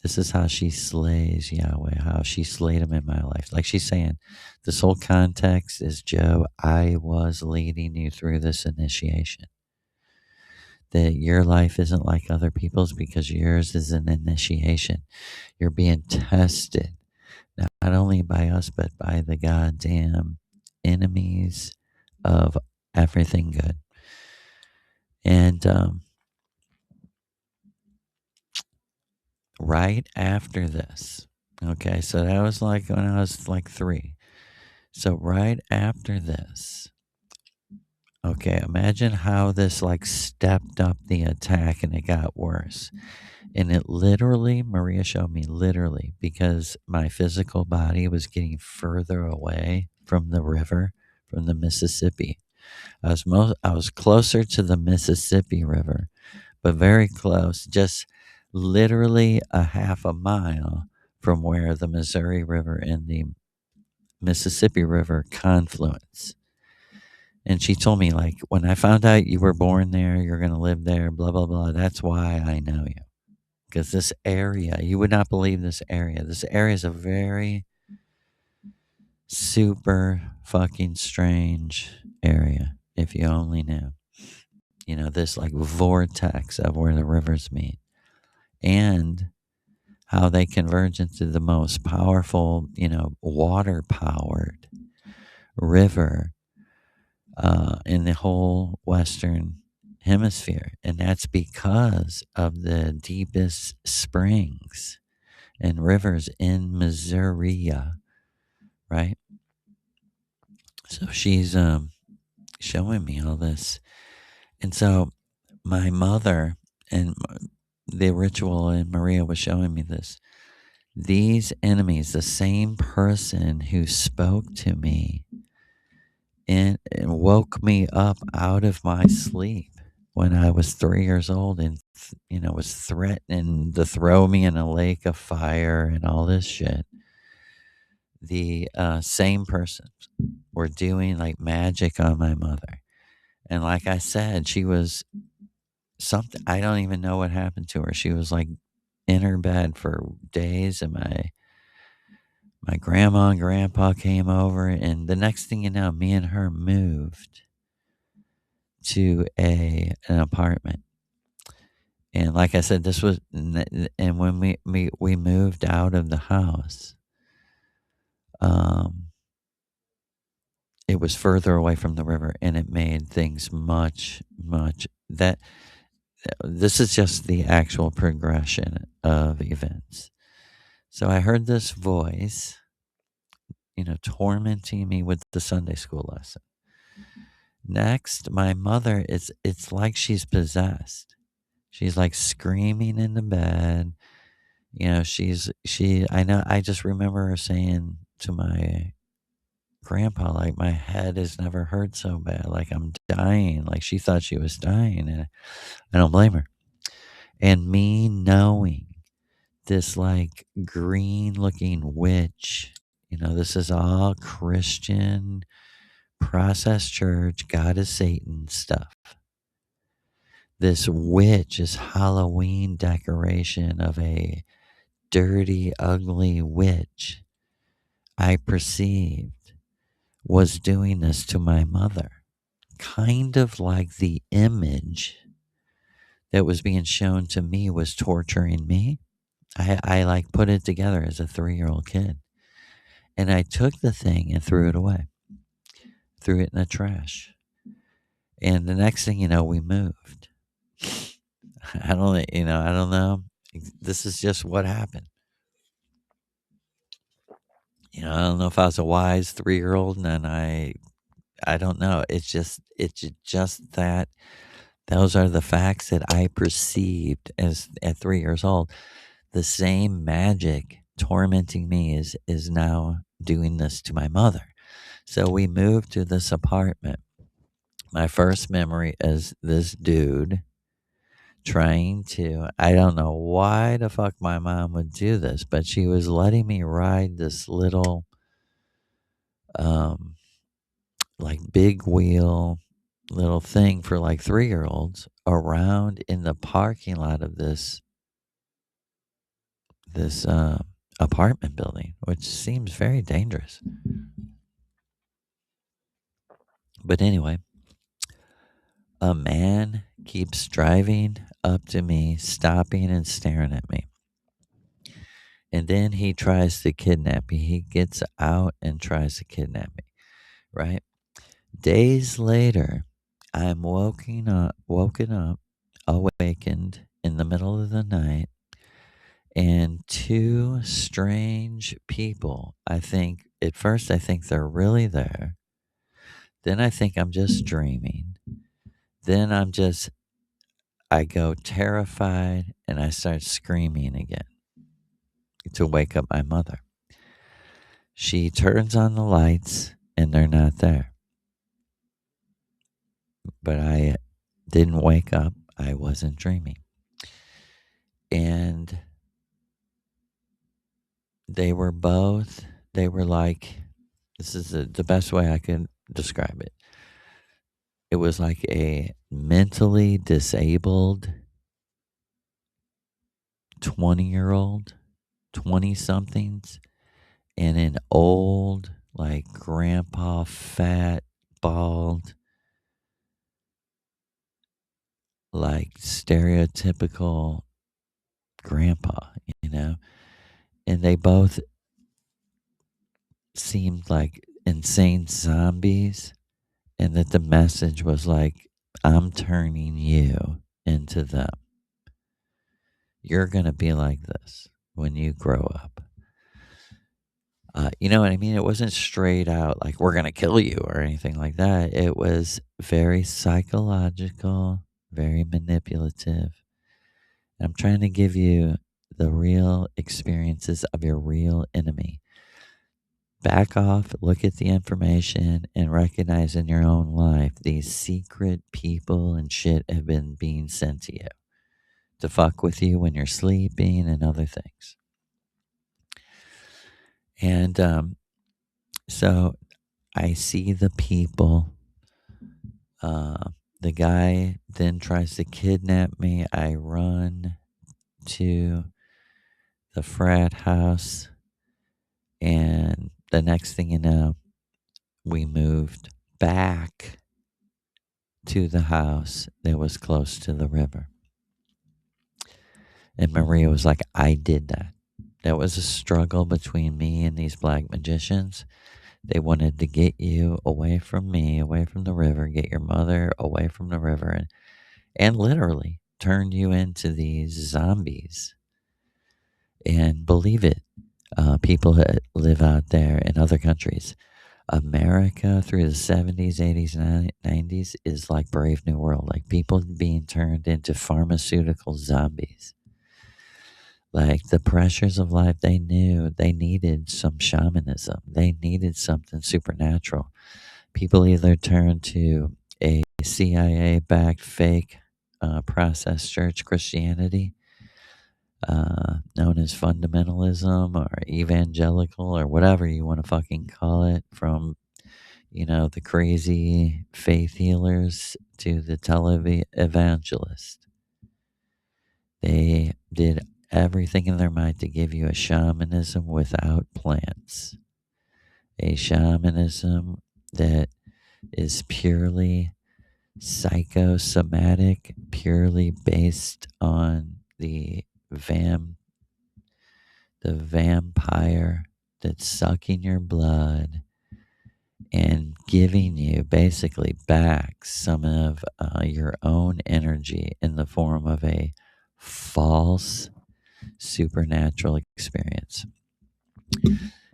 This is how she slays Yahweh, how she slayed him in my life. Like she's saying, this whole context is, Joe, I was leading you through this initiation. That your life isn't like other people's because yours is an initiation. You're being tested, not only by us, but by the goddamn enemies of everything good. And right after this, okay, so that was like when I was like 3. So right after this, okay, imagine how this like stepped up the attack and it got worse. And it literally, Maria showed me literally, because my physical body was getting further away from the river, from the Mississippi. I was closer to the Mississippi River, but very close, just literally a half a mile from where the Missouri River and the Mississippi River confluence. And she told me, like, when I found out you were born there, you're going to live there, blah, blah, blah. That's why I know you. Because this area, you would not believe this area. This area is a very super fucking strange area, if you only knew. This like vortex of where the rivers meet and how they converge into the most powerful, water powered river in the whole Western hemisphere. And that's because of the deepest springs and rivers in Missouri, right? So she's showing me all this. And so my mother and the ritual and Maria was showing me this. These enemies, the same person who spoke to me and woke me up out of my sleep when I was 3 years old and, was threatening to throw me in a lake of fire and all this shit. The same persons were doing like magic on my mother. And like I said, she was something, I don't even know what happened to her. She was like in her bed for days, and my grandma and grandpa came over, and the next thing you know, me and her moved to an apartment. And like I said, this was, and when we moved out of the house, it was further away from the river, and it made things much, much that this is just the actual progression of events. So I heard this voice, tormenting me with the Sunday school lesson. Next, my mother it's like she's possessed. She's like screaming in the bed. I just remember her saying to my grandpa, like, my head has never hurt so bad. Like I'm dying. Like she thought she was dying, and I don't blame her. And me knowing this like green looking witch, this is all Christian process church, God is Satan stuff. This witch is Halloween decoration of a dirty, ugly witch I perceived was doing this to my mother. Kind of like the image that was being shown to me was torturing me. I like put it together as a 3-year-old kid. And I took the thing and threw it away, threw it in the trash. And the next thing you know, we moved. I don't know. This is just what happened. I don't know if I was a wise 3-year-old, and I don't know. It's just that those are the facts that I perceived as at 3 years old. The same magic tormenting me is now doing this to my mother. So we moved to this apartment. My first memory is this dude trying to, I don't know why the fuck my mom would do this, but she was letting me ride this little um like big wheel little thing for like 3-year-olds around in the parking lot of this apartment building, which seems very dangerous. But anyway, a man keeps driving up to me, stopping and staring at me. And then he tries to kidnap me. He gets out and tries to kidnap me, right? Days later, I'm woken up, awakened in the middle of the night, and two strange people. At first I think they're really there. Then I think I'm just dreaming. Then I go terrified and I start screaming again to wake up my mother. She turns on the lights and they're not there. But I didn't wake up. I wasn't dreaming. And they were like, this is the best way I can describe it. It was like a mentally disabled 20-year-old, 20 somethings, and an old, like grandpa, fat, bald, like stereotypical grandpa, you know? And they both seemed like insane zombies, and that the message was like, I'm turning you into them. You're going to be like this when you grow up. You know what I mean? It wasn't straight out like, we're going to kill you or anything like that. It was very psychological, very manipulative. I'm trying to give you the real experiences of your real enemy. Back off, look at the information, and recognize in your own life these secret people and shit have been being sent to you to fuck with you when you're sleeping and other things. And so I see the people. The guy then tries to kidnap me. I run to the frat house. And the next thing you know, we moved back to the house that was close to the river. And Maria was like, I did that. That was a struggle between me and these black magicians. They wanted to get you away from me, away from the river, get your mother away from the river, and literally turn you into these zombies. And believe it, people that live out there in other countries. America through the 70s, 80s, 90s is like Brave New World, like people being turned into pharmaceutical zombies. Like the pressures of life, they knew they needed some shamanism. They needed something supernatural. People either turned to a CIA-backed fake process church Christianity, known as fundamentalism or evangelical or whatever you want to fucking call it, from the crazy faith healers to the televangelists. They did everything in their mind to give you a shamanism without plants. A shamanism that is purely psychosomatic, purely based on the vampire, that's sucking your blood and giving you basically back some of your own energy in the form of a false supernatural experience.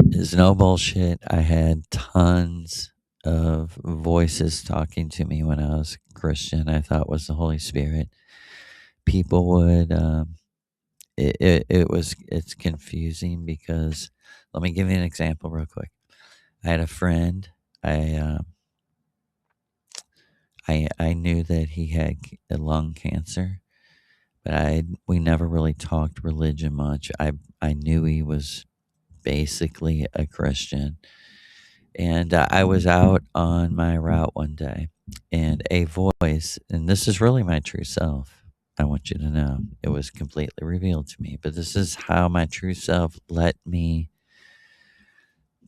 It's no bullshit. I had tons of voices talking to me when I was Christian. I thought was the Holy Spirit. People would it's confusing because let me give you an example real quick. I had a friend. I I knew that he had lung cancer, but we never really talked religion much. I knew he was basically a Christian, and I was out on my route one day, and a voice, and this is really my true self. I want you to know it was completely revealed to me, but this is how my true self let me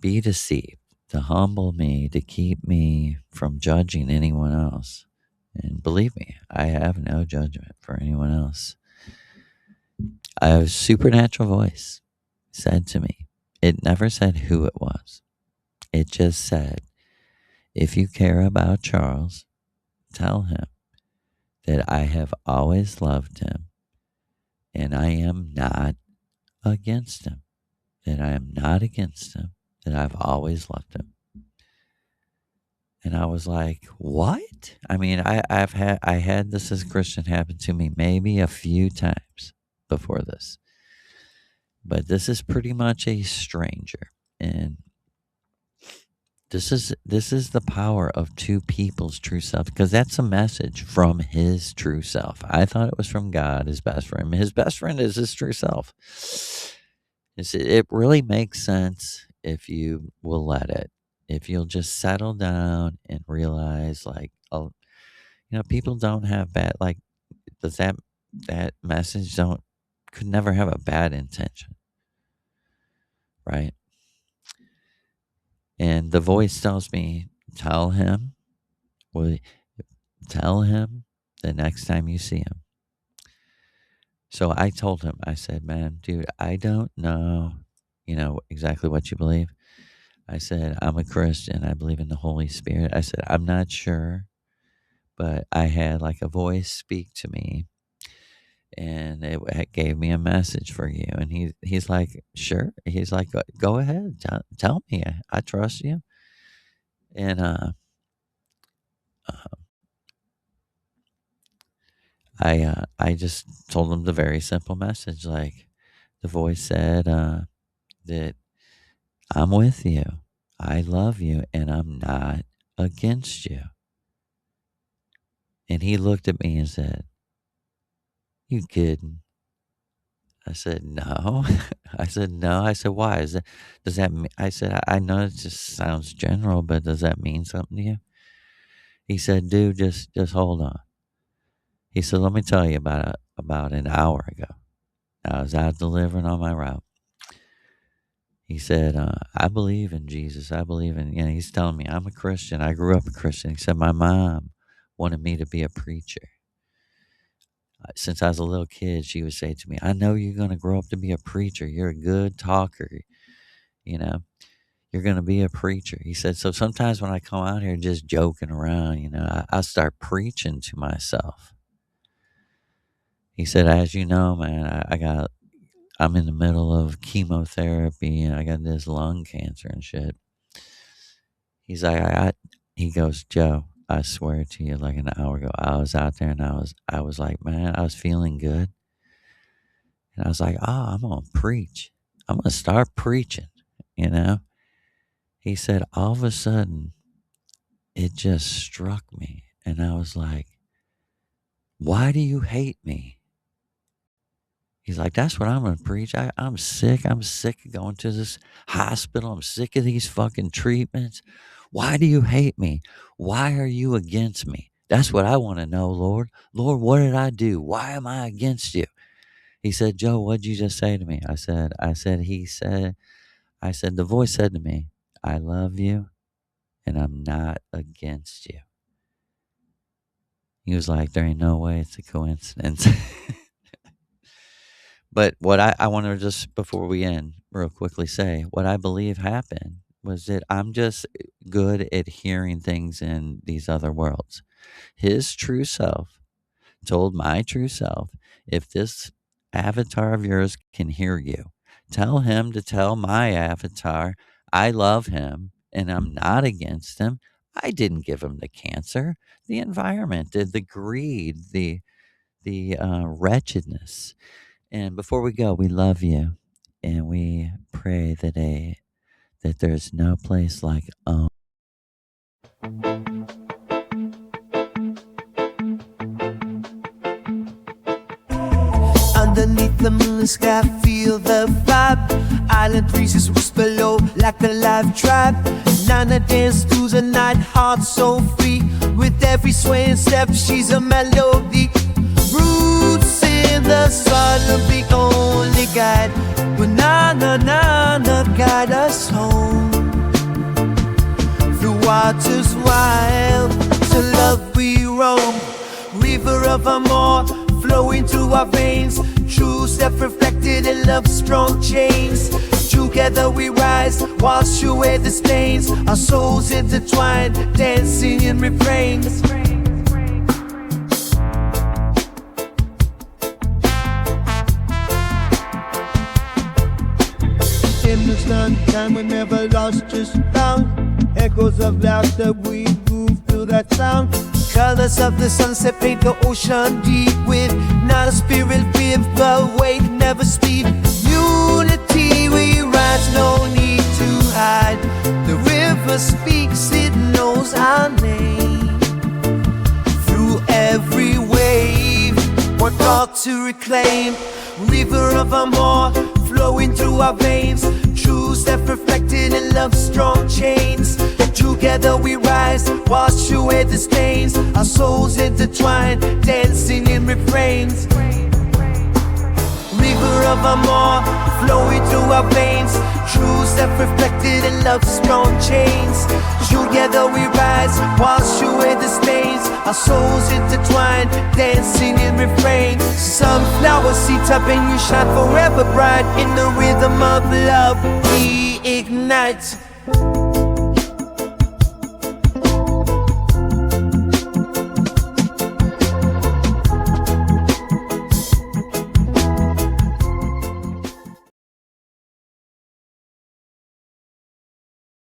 be deceived, to humble me, to keep me from judging anyone else. And believe me, I have no judgment for anyone else. A supernatural voice said to me, it never said who it was. It just said, if you care about Charles, tell him that I have always loved him and I am not against him. That I am not against him, that I've always loved him. And I was like, what? I mean, I had this as a Christian happen to me maybe a few times before this. But this is pretty much a stranger. And this is the power of two people's true self, because that's a message from his true self. I thought it was from God, his best friend. His best friend is his true self. It really makes sense if you will let it. If you'll just settle down and realize, like, oh, people don't have bad, like, does that message could never have a bad intention, right? And the voice tells me, tell him, well, tell him the next time you see him. So I told him, I said, man, dude, I don't know, exactly what you believe. I said, I'm a Christian. I believe in the Holy Spirit. I said, I'm not sure, but I had like a voice speak to me and it gave me a message for you. And he's like, sure. He's like, go ahead. Tell me. I trust you. And uh, I just told him the very simple message. Like the voice said that I'm with you. I love you and I'm not against you. And he looked at me and said, you kidding? I said, no. I said, no. I said, why? Does that mean, I said, I know it just sounds general, but does that mean something to you? He said, dude, just hold on. He said, let me tell you about an hour ago. I was out delivering on my route. He said, I believe in Jesus. I believe in, he's telling me I'm a Christian. I grew up a Christian. He said, my mom wanted me to be a preacher. Since I was a little kid, she would say to me, I know you're going to grow up to be a preacher. You're a good talker. You're going to be a preacher. He said, so sometimes when I come out here just joking around, I start preaching to myself. He said, as you know, man, I'm in the middle of chemotherapy and I got this lung cancer and shit. He's like, he goes, Joe, I swear to you, like an hour ago, I was out there and I was like, man, I was feeling good. And I was like, I'm going to preach. I'm going to start preaching. He said, all of a sudden, it just struck me. And I was like, why do you hate me? He's like, that's what I'm going to preach. I'm sick. I'm sick of going to this hospital. I'm sick of these fucking treatments. Why do you hate me? Why are you against me? That's what I want to know, Lord. Lord, what did I do? Why am I against you? He said, Joe, what'd you just say to me? I said, the voice said to me, I love you and I'm not against you. He was like, there ain't no way it's a coincidence. But what I want to just, before we end, real quickly say what I believe happened was that I'm just good at hearing things in these other worlds. His true self told my true self, if this avatar of yours can hear you, tell him to tell my avatar I love him and I'm not against him. I didn't give him the cancer. The environment did, the greed, the wretchedness. And before we go, we love you, and we pray that there's no place like Underneath the moon sky, feel the vibe. Island breezes whisper low like a live tribe. Nana dance through the night, heart so free. With every swaying step, she's a melody. Roots in the sun, the only guide. When Nana guide us home. Through waters wild, to love we roam. River of Amor, flowing through our veins. True self reflected in love's strong chains. Together we rise, wash away the stains. Our souls intertwined, dancing in refrains. In the sunshine we never lost, just found echoes of laughter, we move through that sound. Colors of the sunset paint the ocean deep with not a spirit viv, but wait, never sleep. Unity we rise, no need to hide. The river speaks, it knows our name. Through every wave, one thought to reclaim. River of Amor, flowing through our veins. True self reflected in love's strong chains. Together we rise, wash away the stains. Our souls intertwined, dancing in refrains. River of Amor, flowing through our veins. True self-reflected in love's strong chains. Together we rise, wash away the stains. Our souls intertwined, dancing in refrains. Sunflower seeds up and you shine forever bright. In the rhythm of love, we ignite.